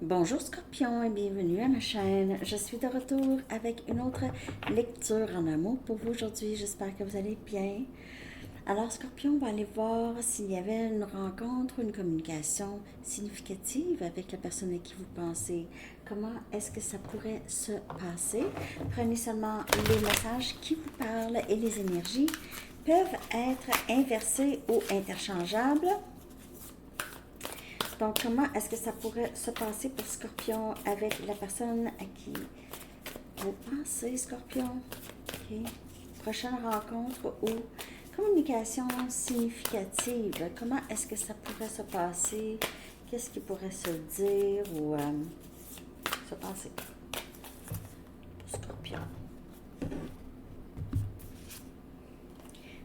Bonjour Scorpion et bienvenue à ma chaîne. Je suis de retour avec une autre lecture en amour pour vous aujourd'hui. J'espère que vous allez bien. Alors Scorpion, on va aller voir s'il y avait une rencontre ou une communication significative avec la personne à qui vous pensez. Comment est-ce que ça pourrait se passer? Prenez seulement les messages qui vous parlent et les énergies peuvent être inversées ou interchangeables. Donc, comment est-ce que ça pourrait se passer pour Scorpion avec la personne à qui vous pensez, Scorpion? OK. Prochaine rencontre ou communication significative. Comment est-ce que ça pourrait se passer? Qu'est-ce qui pourrait se dire ou se passer pour Scorpion?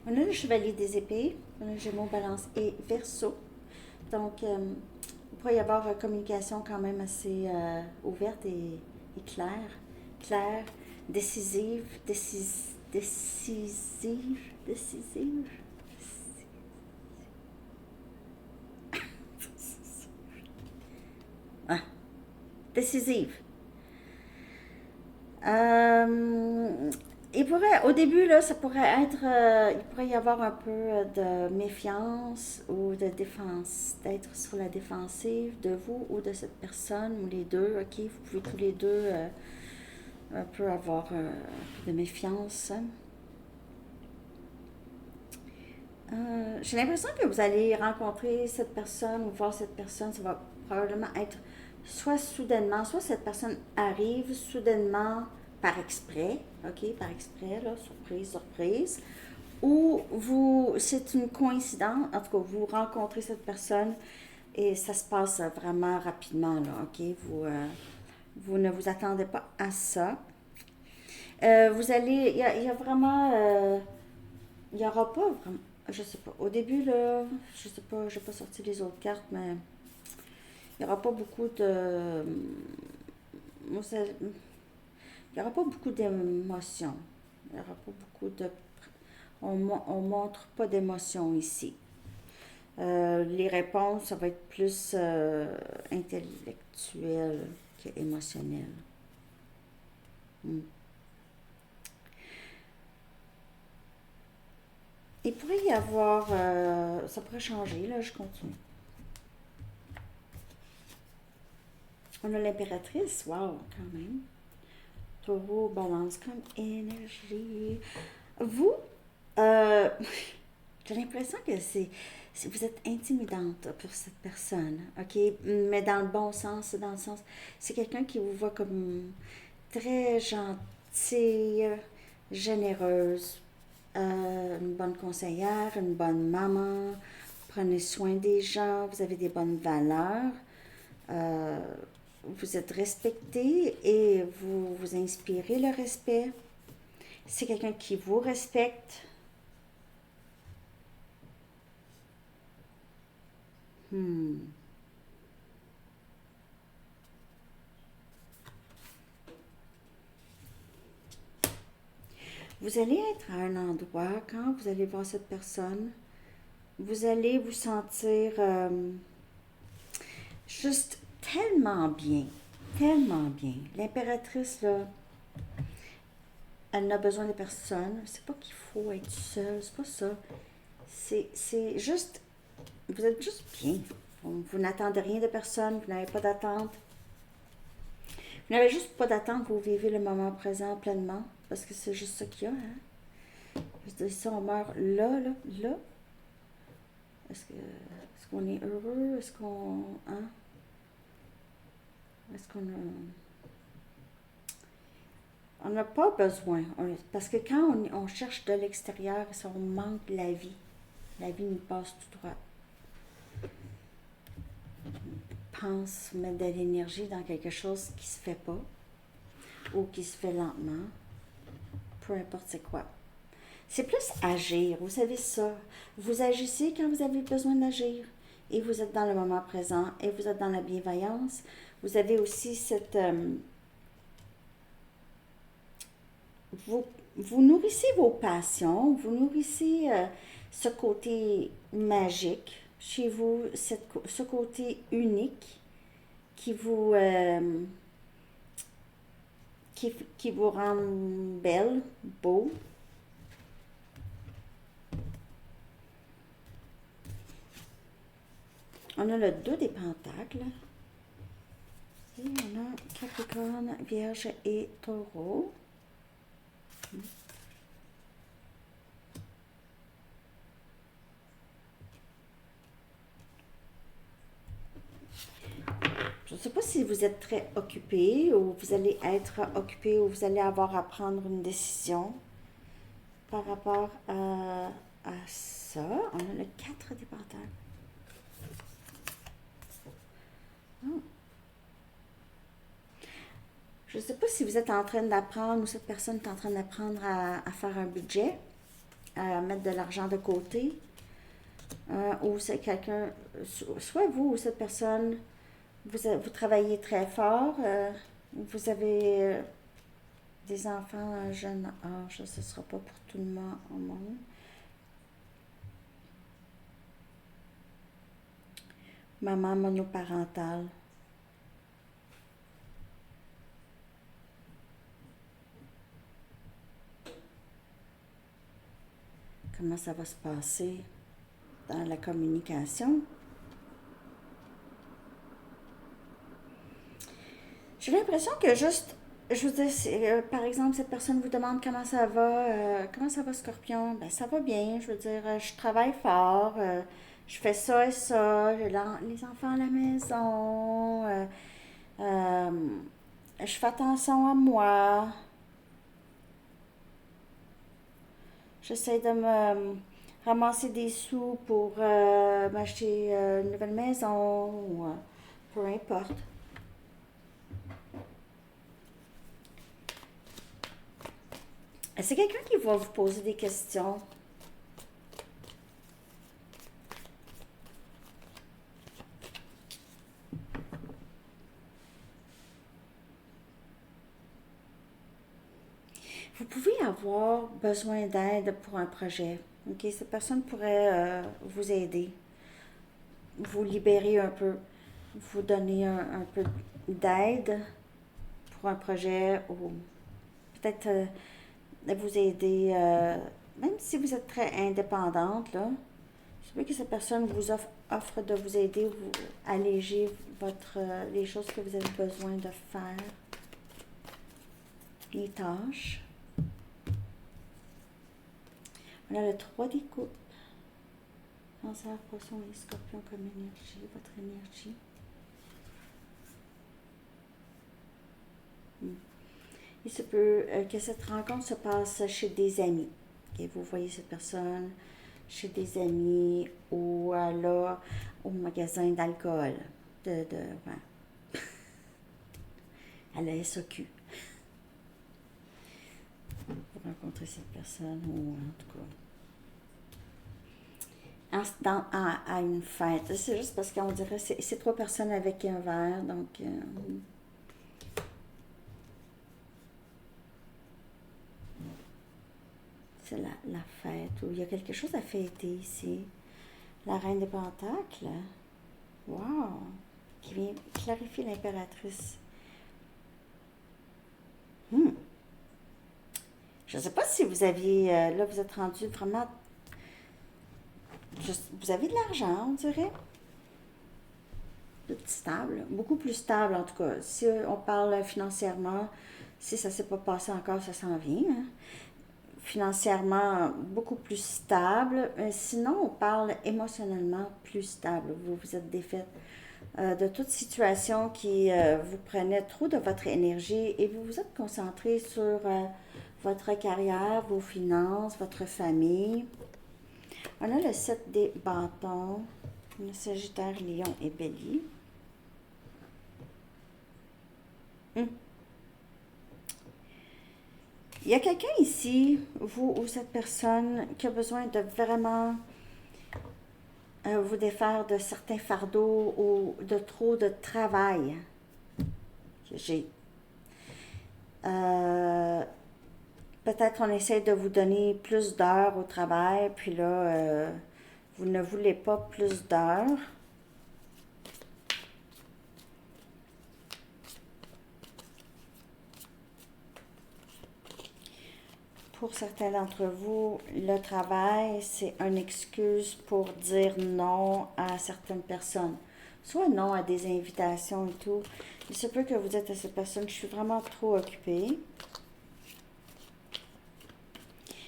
On a le Chevalier des épées, on a le Gémeaux, Balance et Verseau. Donc, il pourrait y avoir une communication quand même assez ouverte et claire. Claire, décisive, décisive. Ah, décisive. Il pourrait, au début, là, ça pourrait être, il pourrait y avoir un peu de méfiance ou de défense, d'être sur la défensive de vous ou de cette personne, ou les deux, ok, vous pouvez tous les deux un peu avoir un peu de méfiance. J'ai l'impression que vous allez rencontrer cette personne ou voir cette personne, ça va probablement être soit soudainement, soit cette personne arrive soudainement par exprès, ok, par exprès, là, surprise, surprise, ou vous, c'est une coïncidence, en tout cas, vous rencontrez cette personne et ça se passe vraiment rapidement, là, ok, vous ne vous attendez pas à ça. Vous allez, il y a vraiment, il n'y aura pas vraiment, je sais pas, au début, là, je sais pas, j'ai pas sorti les autres cartes, mais il n'y aura pas beaucoup de, il n'y aura pas beaucoup d'émotions. Il n'y aura pas beaucoup de, on montre pas d'émotions ici. Les réponses, ça va être plus intellectuel qu'émotionnel. Hmm. Il pourrait y avoir, ça pourrait changer, là, je continue. On a l'impératrice, wow, quand même. Taureau, balance comme énergie. Vous, euh, j'ai l'impression que vous êtes intimidante pour cette personne, ok? Mais dans le bon sens, dans le sens, c'est quelqu'un qui vous voit comme très gentille, généreuse, une bonne conseillère, une bonne maman, prenez soin des gens, vous avez des bonnes valeurs, euh, vous êtes respecté et vous vous inspirez le respect. C'est quelqu'un qui vous respecte. Hmm. Vous allez être à un endroit quand vous allez voir cette personne. Vous allez vous sentir juste tellement bien. Tellement bien. L'impératrice, là, elle n'a besoin de personne. C'est pas qu'il faut être seul, c'est pas ça. C'est juste, vous êtes juste bien. Vous n'attendez rien de personne, vous n'avez pas d'attente. Vous n'avez juste pas d'attente, vous vivez le moment présent pleinement. Parce que c'est juste ça qu'il y a, hein. Je veux dire, si on meurt là, est-ce qu'on est heureux? Est-ce qu'on. Hein? Est-ce qu'on a. On n'a pas besoin. Parce que quand on cherche de l'extérieur, ça, on manque de la vie. La vie nous passe tout droit. On pense mettre de l'énergie dans quelque chose qui se fait pas ou qui se fait lentement. Peu importe c'est quoi. C'est plus agir, vous savez ça. Vous agissez quand vous avez besoin d'agir. Et vous êtes dans le moment présent et vous êtes dans la bienveillance. Vous avez aussi cette... vous nourrissez vos passions, vous nourrissez ce côté magique chez vous, ce côté unique qui vous rendent belle, beau. On a le 2 des pentacles. Et on a Capricorne, Vierge et Taureau. Je ne sais pas si vous êtes très occupé ou vous allez être occupé ou vous allez avoir à prendre une décision par rapport à ça. On a le 4 des pentacles. Oh. Je ne sais pas si vous êtes en train d'apprendre ou cette personne est en train d'apprendre à faire un budget, à mettre de l'argent de côté, ou c'est quelqu'un, soit vous ou cette personne, vous travaillez très fort, vous avez des enfants à un jeune âge, ce ne sera pas pour tout le monde. Maman monoparentale. Comment ça va se passer dans la communication? J'ai l'impression que juste, je vous dis, par exemple, cette personne vous demande comment ça va Scorpion? Ben ça va bien, je veux dire, je travaille fort, je fais ça et ça, j'ai les enfants à la maison, euh, je fais attention à moi, j'essaie de me ramasser des sous pour m'acheter une nouvelle maison, ou peu importe. C'est quelqu'un qui va vous poser des questions. Vous pouvez avoir besoin d'aide pour un projet. Ok, cette personne pourrait vous aider, vous libérer un peu, vous donner un peu d'aide pour un projet ou peut-être vous aider, même si vous êtes très indépendante, là, je veux que cette personne vous offre de vous aider, vous alléger les choses que vous avez besoin de faire, les tâches. On a le 3 des coupes. Cancer, Poisson et Scorpion comme énergie, votre énergie. Il se peut que cette rencontre se passe chez des amis. Et vous voyez cette personne chez des amis ou là au magasin d'alcool. Ouais. À la SOQ. Vous rencontrez cette personne ou en tout cas. À une fête. C'est juste parce qu'on dirait que c'est 3 personnes avec un verre, donc c'est la fête, où il y a quelque chose à fêter ici. La reine des pentacles, wow, qui vient clarifier l'impératrice. Je ne sais pas si vous aviez, là vous êtes rendu vraiment, vous avez de l'argent, on dirait. Stable, beaucoup plus stable en tout cas. Si on parle financièrement, si ça ne s'est pas passé encore, ça s'en vient. Hein. Financièrement, beaucoup plus stable. Sinon, on parle émotionnellement plus stable. Vous vous êtes défaite de toute situation qui vous prenait trop de votre énergie et vous vous êtes concentré sur votre carrière, vos finances, votre famille. On a le 7 des bâtons, le Sagittaire, Lion et Bélier. Il y a quelqu'un ici, vous ou cette personne, qui a besoin de vraiment vous défaire de certains fardeaux ou de trop de travail que j'ai. Peut-être on essaie de vous donner plus d'heures au travail, puis là, vous ne voulez pas plus d'heures. pour certains d'entre vous, le travail, c'est une excuse pour dire non à certaines personnes. Soit non à des invitations et tout. Il se peut que vous êtes à cette personne, je suis vraiment trop occupée.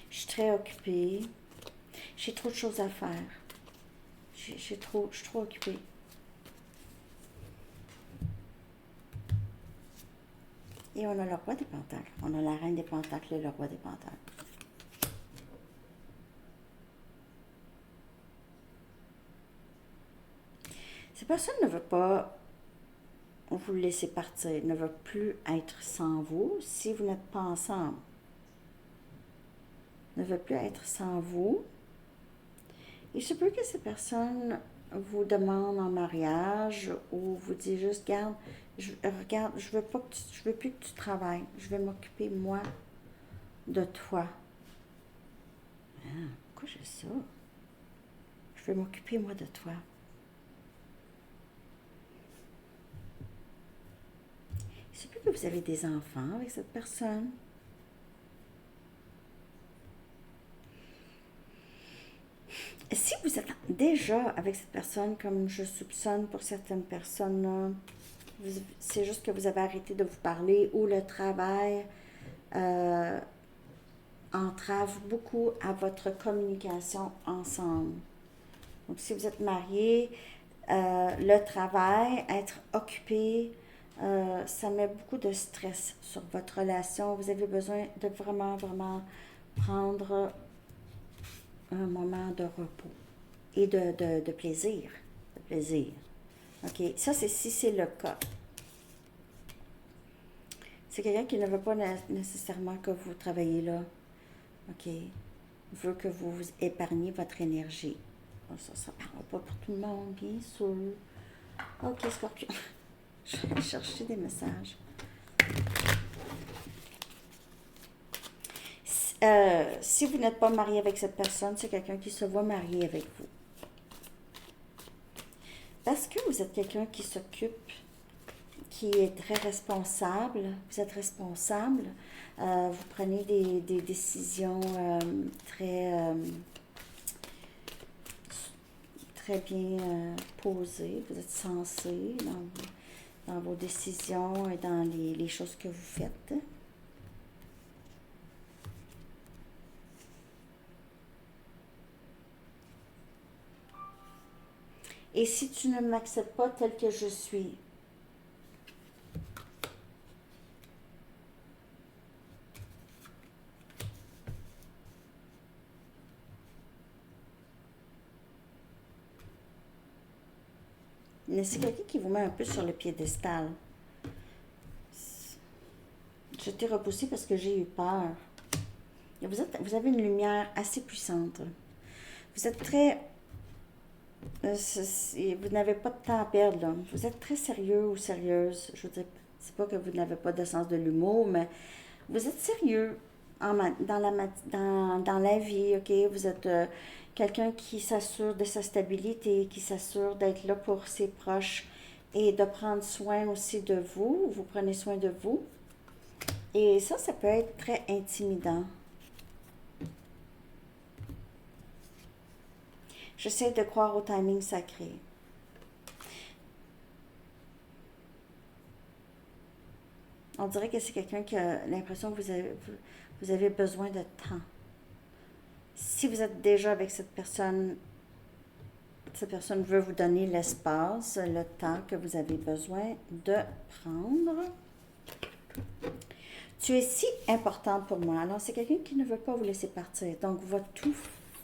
Je suis très occupée. J'ai trop de choses à faire. Je suis trop occupée. Et on a le roi des pentacles. On a la reine des pentacles et le roi des pentacles. Cette personne ne veut pas vous laisser partir, ne veut plus être sans vous si vous n'êtes pas ensemble. Ne veut plus être sans vous. Il se peut que cette personne vous demande en mariage ou vous dit juste, regarde, je veux plus que tu travailles. Je vais m'occuper, moi, de toi. Ah, pourquoi j'ai ça? Je vais m'occuper, moi, de toi. Il se peut que vous avez des enfants avec cette personne. Si vous êtes déjà avec cette personne, comme je soupçonne pour certaines personnes, c'est juste que vous avez arrêté de vous parler ou le travail entrave beaucoup à votre communication ensemble. Donc, si vous êtes marié, le travail, être occupé, ça met beaucoup de stress sur votre relation. Vous avez besoin de vraiment, vraiment prendre un moment de repos et de plaisir. De plaisir. OK? Ça, c'est si c'est le cas. C'est quelqu'un qui ne veut pas nécessairement que vous travaillez là. OK? Veut que vous épargniez votre énergie. Bon, ça ne parle pas pour tout le monde, bien sûr. OK, Scorpion. Je vais chercher des messages. Si vous n'êtes pas marié avec cette personne, c'est quelqu'un qui se voit marié avec vous. Parce que vous êtes quelqu'un qui s'occupe, qui est très responsable, vous êtes responsable, vous prenez des décisions très bien posées, vous êtes sensé dans vos décisions et dans les choses que vous faites. Et si tu ne m'acceptes pas tel que je suis, mais c'est quelqu'un qui vous met un peu sur le piédestal. Je t'ai repoussé parce que j'ai eu peur. Vous avez une lumière assez puissante. Vous êtes très... vous n'avez pas de temps à perdre, là. Vous êtes très sérieux ou sérieuse. Je veux dire, c'est pas que vous n'avez pas de sens de l'humour, mais vous êtes sérieux dans la vie, OK? Vous êtes quelqu'un qui s'assure de sa stabilité, qui s'assure d'être là pour ses proches et de prendre soin aussi de vous. Vous prenez soin de vous. Et ça peut être très intimidant. J'essaie de croire au timing sacré. On dirait que c'est quelqu'un qui a l'impression que vous avez besoin de temps. Si vous êtes déjà avec cette personne veut vous donner l'espace, le temps que vous avez besoin de prendre. Tu es si importante pour moi. Alors, c'est quelqu'un qui ne veut pas vous laisser partir. Donc, va tout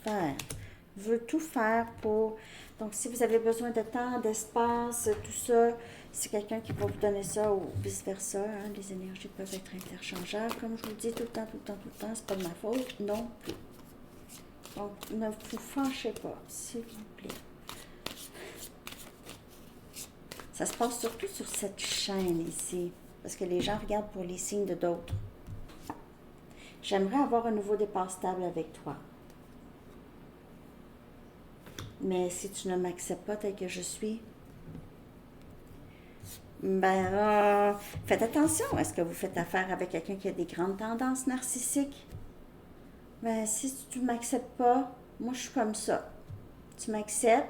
faire. Veut tout faire pour... Donc, si vous avez besoin de temps, d'espace, tout ça, c'est quelqu'un qui va vous donner ça ou vice-versa. Hein. Les énergies peuvent être interchangeables, comme je vous le dis tout le temps. C'est pas de ma faute non plus. Donc, ne vous fâchez pas, s'il vous plaît. Ça se passe surtout sur cette chaîne ici, parce que les gens regardent pour les signes de d'autres. J'aimerais avoir un nouveau départ stable avec toi. Mais si tu ne m'acceptes pas tel que je suis, faites attention. Est-ce que vous faites affaire avec quelqu'un qui a des grandes tendances narcissiques? Ben, si tu ne m'acceptes pas, moi je suis comme ça. Tu m'acceptes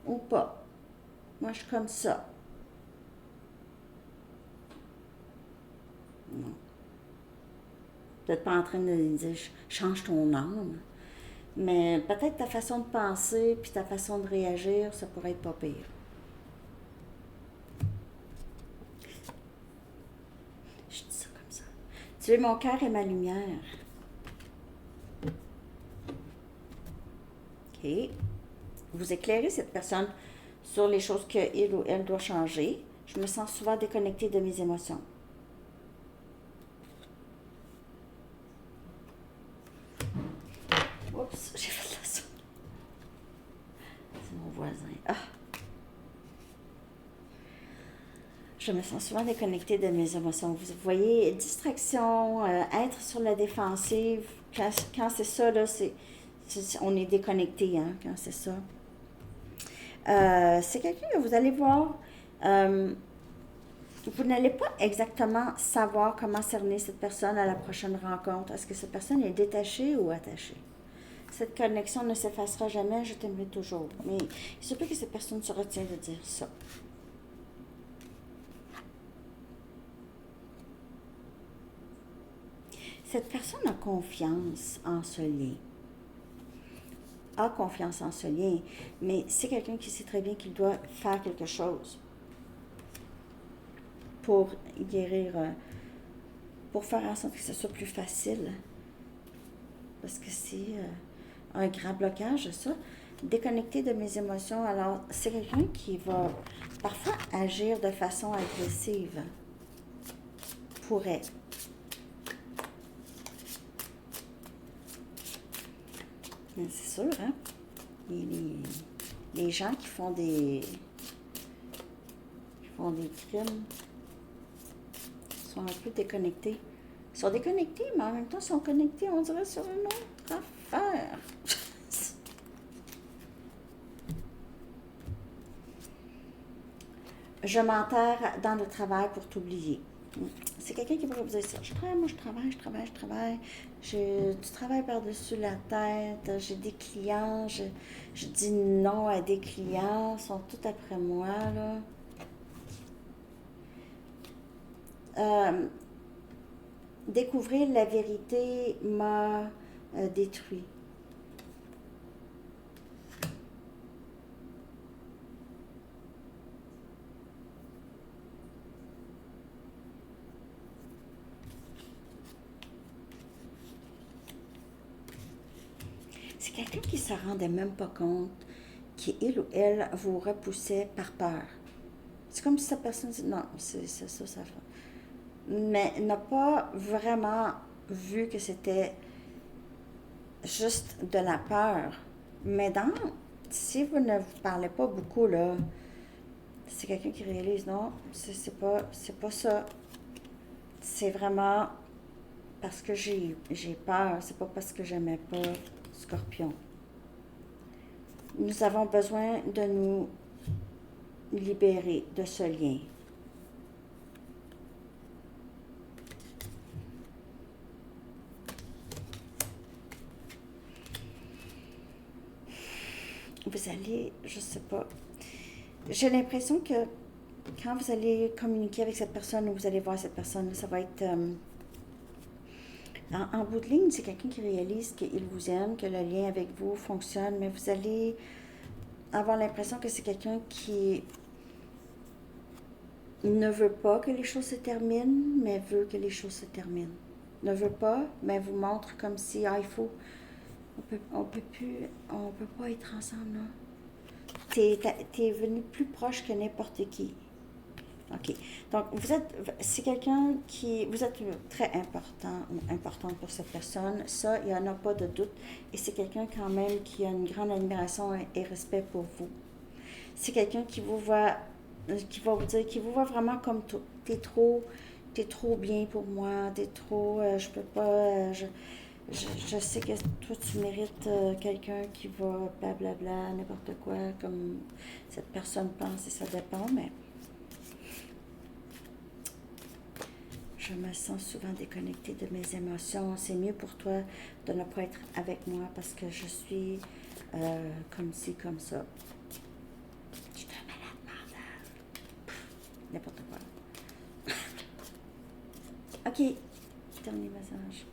ou pas? Moi je suis comme ça. Non. Peut-être pas en train de dire change ton âme, mais peut-être ta façon de penser puis ta façon de réagir, ça pourrait être pas pire. Je dis ça comme ça. Tu es mon cœur et ma lumière. OK. Vous éclairez cette personne sur les choses qu'il ou elle doit changer. Je me sens souvent déconnectée de mes émotions. Oups, j'ai fait la sonde. C'est mon voisin. Ah! Je me sens souvent déconnectée de mes émotions. Vous voyez, distraction, être sur la défensive, quand c'est ça, là, on est déconnecté, hein, quand c'est ça. C'est quelqu'un que vous allez voir, vous n'allez pas exactement savoir comment cerner cette personne à la prochaine rencontre. Est-ce que cette personne est détachée ou attachée? Cette connexion ne s'effacera jamais, je t'aimerai toujours. Mais il se peut que cette personne se retient de dire ça. Cette personne a confiance en ce lien. A confiance en ce lien, mais c'est quelqu'un qui sait très bien qu'il doit faire quelque chose pour guérir, pour faire en sorte que ce soit plus facile. Parce que c'est un grand blocage, ça. Déconnecter de mes émotions, alors c'est quelqu'un qui va parfois agir de façon agressive. Pourrait. C'est sûr, hein? Les gens qui font des crimes sont un peu déconnectés. Ils sont déconnectés, mais en même temps, ils sont connectés, on dirait, sur une autre affaire. Je m'enterre dans le travail pour t'oublier. C'est quelqu'un qui pourrait vous dire ça. Moi, je travaille. Tu travailles par-dessus la tête. J'ai des clients. Je dis non à des clients. Ils sont tous après moi, là. Découvrir la vérité m'a détruit. C'est quelqu'un qui ne se rendait même pas compte qu'il ou elle vous repoussait par peur. C'est comme si cette personne dit non, c'est ça, ça fait. Mais n'a pas vraiment vu que c'était juste de la peur. Mais si vous ne vous parlez pas beaucoup, là, c'est quelqu'un qui réalise non, c'est pas ça. C'est vraiment parce que j'ai peur, c'est pas parce que j'aimais pas Scorpion. Nous avons besoin de nous libérer de ce lien. Vous allez, je sais pas, j'ai l'impression que quand vous allez communiquer avec cette personne ou vous allez voir cette personne, ça va être en bout de ligne, c'est quelqu'un qui réalise qu'il vous aime, que le lien avec vous fonctionne, mais vous allez avoir l'impression que c'est quelqu'un qui ne veut pas que les choses se terminent, mais veut que les choses se terminent. Ne veut pas, mais vous montre comme si il faut, on peut pas être ensemble là. T'es venu plus proche que n'importe qui. OK. Donc, c'est quelqu'un vous êtes très important ou importante pour cette personne. Ça, il n'y en a pas de doute. Et c'est quelqu'un quand même qui a une grande admiration et respect pour vous. C'est quelqu'un qui va vous voit vraiment comme tout. T'es trop bien pour moi. T'es trop, je peux pas, je sais que toi, tu mérites quelqu'un qui va blablabla, n'importe quoi, comme cette personne pense et ça dépend, mais je me sens souvent déconnectée de mes émotions. C'est mieux pour toi de ne pas être avec moi parce que je suis comme ci, comme ça. Je suis un malade mental. N'importe quoi. OK. Dernier message.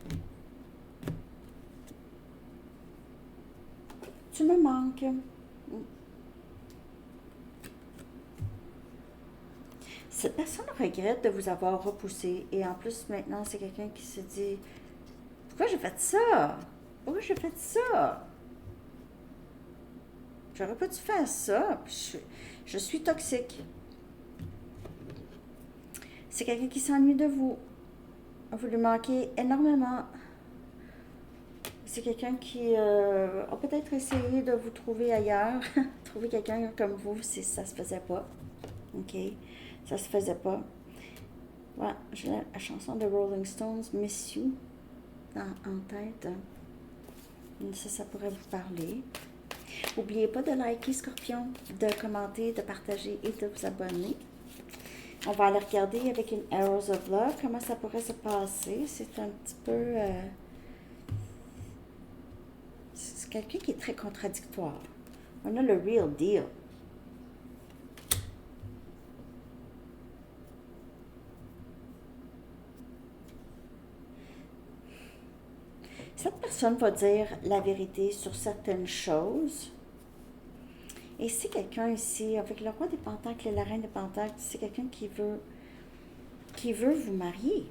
Tu me manques. Cette personne regrette de vous avoir repoussé et en plus maintenant c'est quelqu'un qui se dit pourquoi j'ai fait ça? Pourquoi j'ai fait ça? J'aurais pas dû faire ça. Je suis toxique. C'est quelqu'un qui s'ennuie de vous. Vous lui manquez énormément. C'est quelqu'un qui a peut-être essayé de vous trouver ailleurs. Trouver quelqu'un comme vous, ça se faisait pas. OK? Ça se faisait pas. Voilà, j'ai la chanson de Rolling Stones, Miss You, en tête. Ça pourrait vous parler. N'oubliez pas de liker Scorpion, de commenter, de partager et de vous abonner. On va aller regarder avec une Arrows of Love comment ça pourrait se passer. C'est un petit peu... c'est quelqu'un qui est très contradictoire. On a le real deal. Cette personne va dire la vérité sur certaines choses. Et c'est quelqu'un ici, avec le roi des pentacles et la reine des pentacles, c'est quelqu'un qui veut vous marier.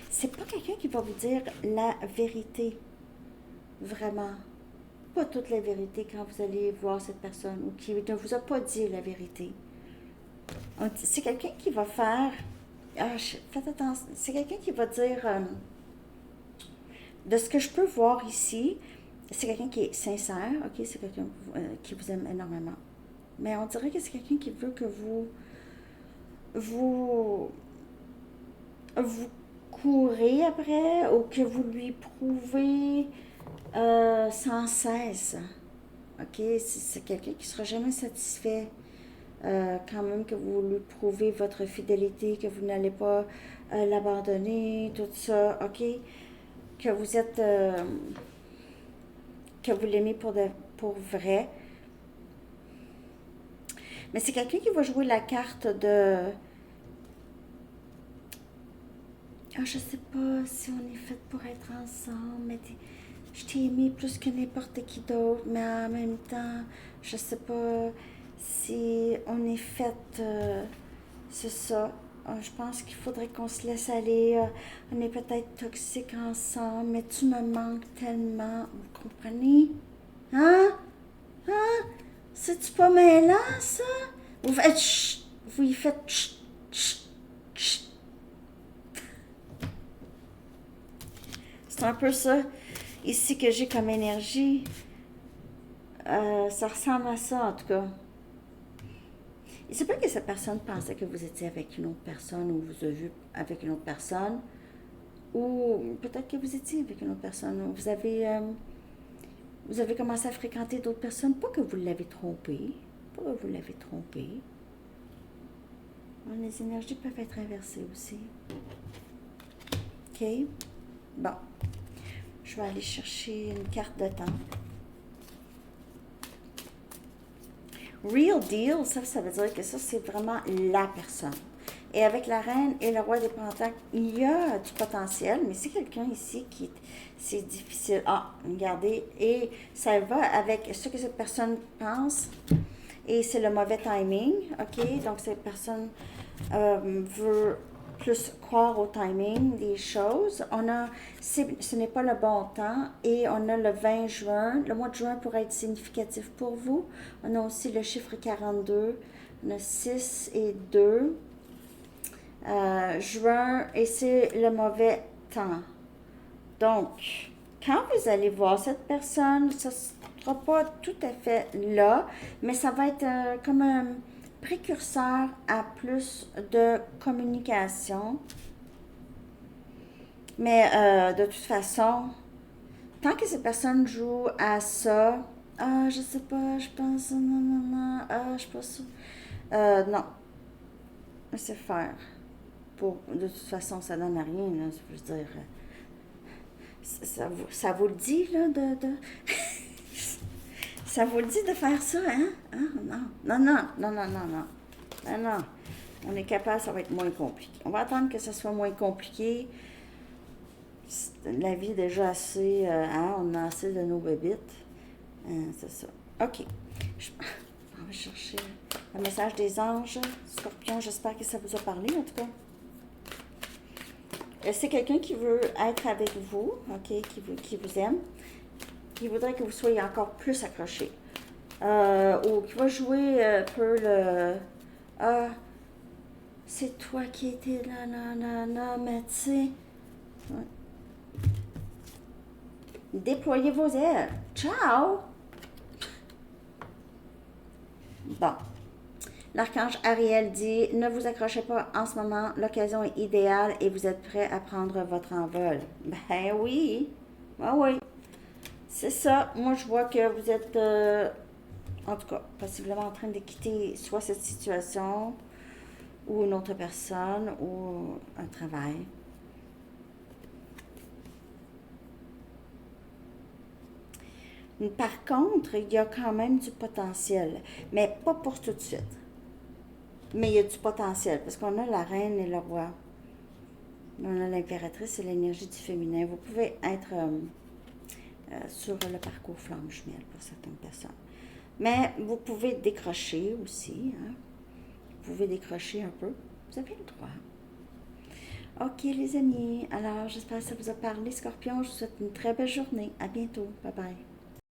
C'est pas quelqu'un qui va vous dire la vérité. Vraiment. Pas toute la vérité quand vous allez voir cette personne ou qui ne vous a pas dit la vérité. C'est quelqu'un qui va faire... faites attention. C'est quelqu'un qui va dire... de ce que je peux voir ici, c'est quelqu'un qui est sincère, ok? C'est quelqu'un qui vous aime énormément. Mais on dirait que c'est quelqu'un qui veut que vous courez après ou que vous lui prouvez sans cesse. Ok? C'est quelqu'un qui ne sera jamais satisfait. Quand même que vous lui prouvez votre fidélité, que vous n'allez pas l'abandonner, tout ça, ok? Que vous êtes... que vous l'aimez pour vrai. Mais c'est quelqu'un qui va jouer la carte de... je sais pas si on est fait pour être ensemble, mais je t'ai aimé plus que n'importe qui d'autre, mais en même temps, je sais pas si on est fait... c'est ça. Je pense qu'il faudrait qu'on se laisse aller. On est peut-être toxiques ensemble, mais tu me manques tellement. Vous comprenez? Hein? Hein? C'est-tu pas mêlant, ça? Vous faites chut. Vous y faites chut, chut, chut. C'est un peu ça ici que j'ai comme énergie. Ça ressemble à ça, en tout cas. Il se peut que cette personne pensait que vous étiez avec une autre personne ou vous avez vu avec une autre personne. Ou peut-être que vous étiez avec une autre personne. Vous avez commencé à fréquenter d'autres personnes. Pas que vous l'avez trompé. Pas que vous l'avez trompé. Les énergies peuvent être inversées aussi. OK? Bon. Je vais aller chercher une carte de temps. Real deal, ça veut dire que ça, c'est vraiment la personne. Et avec la reine et le roi des pentacles, il y a du potentiel, mais c'est quelqu'un ici qui, c'est difficile. Regardez, et ça va avec ce que cette personne pense, et c'est le mauvais timing, ok? Donc, cette personne veut plus croire au timing des choses. Ce n'est pas le bon temps et on a le 20 juin. Le mois de juin pourrait être significatif pour vous. On a aussi le chiffre 42. On a 6 et 2. Juin et c'est le mauvais temps. Donc, quand vous allez voir cette personne, ça ne sera pas tout à fait là, mais ça va être comme un précurseur à plus de communication. Mais de toute façon, tant que ces personnes jouent à ça, je sais pas, je pense, non, je pense, non, laissez faire. de toute façon, ça donne à rien, là, je veux dire. Ça vous le dit, là, ça vous le dit de faire ça, hein? Hein? Non, non, non, non, non, non, non. Non, non. On est capable, ça va être moins compliqué. On va attendre que ça soit moins compliqué. La vie est déjà assez, hein, on a assez de nos bébites. C'est ça. OK. On va chercher le message des anges. Scorpion, j'espère que ça vous a parlé, en tout cas. C'est quelqu'un qui veut être avec vous, OK, qui vous aime, qui voudrait que vous soyez encore plus accrochés. Ou qui va jouer un peu le... Ah, c'est toi qui étais là, là, là, là, mais tu sais... Ouais. Déployez vos ailes. Ciao! Bon. L'archange Ariel dit, ne vous accrochez pas en ce moment, l'occasion est idéale et vous êtes prêt à prendre votre envol. Ben oui, ben oui, c'est ça. Moi, je vois que vous êtes, en tout cas, possiblement en train de quitter soit cette situation ou une autre personne ou un travail. Par contre, il y a quand même du potentiel, mais pas pour tout de suite. Mais il y a du potentiel, parce qu'on a la reine et le roi. On a l'impératrice et l'énergie du féminin. Vous pouvez être sur le parcours flamme jumelle pour certaines personnes. Mais vous pouvez décrocher aussi. Hein? Vous pouvez décrocher un peu. Vous avez le droit. OK, les amis. Alors, j'espère que ça vous a parlé, Scorpion. Je vous souhaite une très belle journée. À bientôt. Bye bye.